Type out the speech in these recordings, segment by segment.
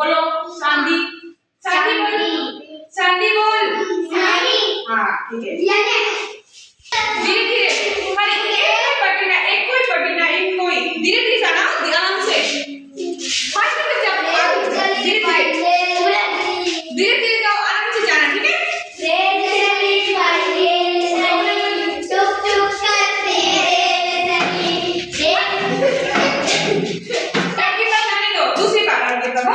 बोलो चांदी। चांदी बोल। चांदी बोल। हाँ ठीक है। धीरे धीरे खाली एक कोई पढ़ना एक कोई धीरे धीरे जाना आराम से फास्ट में जाओ धीरे धीरे जाओ आराम से जाना ठीक है। दूसरी बार आगे तब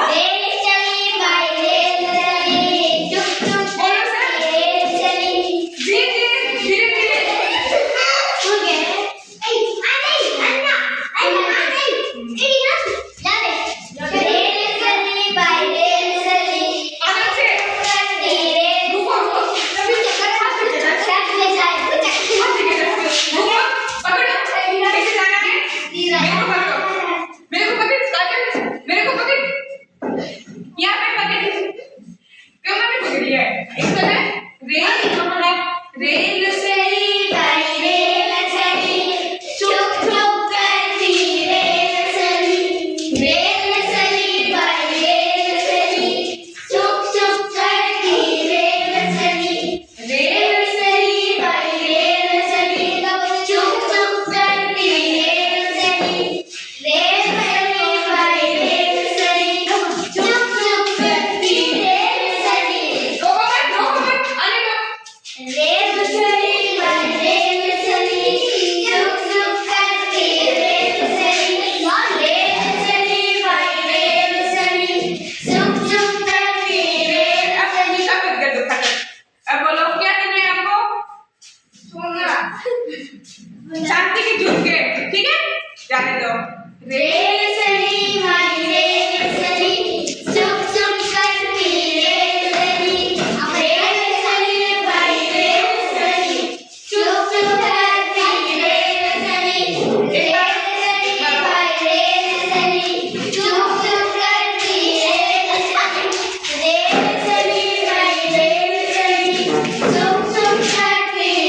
शांति की झुक के ठीक है जाने दो। रेलसरी भाई रेलसरी चुप चुप करती रेलसरी रेलसरी भाई रेलसरी चुप चुप करती रेलसरी रेलसरी भाई रेलसरी चुप चुप करती रेलसरी भाई रेलसरी चुप चुप करती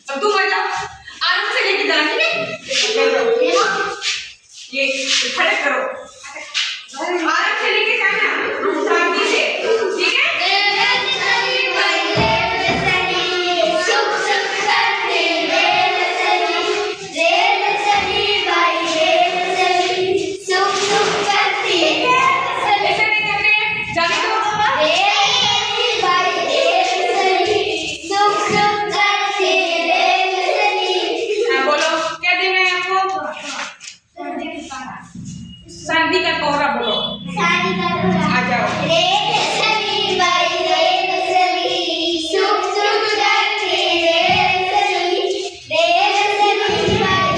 अब तू मतलब आराम से लेके जाना ठीक है। ये खड़े करो आराम से लेके जाना शांति से ठीक है। शांति का कोहरा बोलो आ जाओ। रेलसरी भाई रेलसरी सुख सुख करती रेलसरी रेलसरी भाई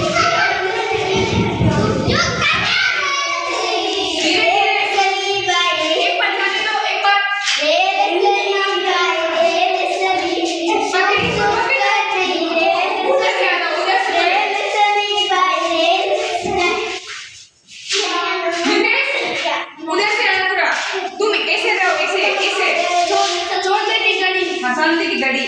रेलसरी भाई एक बार गाने दो एक बार रेलसरी भाई रेलसरी सुख सुख करती रेलसरी रेलसरी भाई रेलसरी उधर से आना पूरा तुम ऐसे रहो ऐसे ऐसे छोड़ दे की गाड़ी शांति की गाड़ी।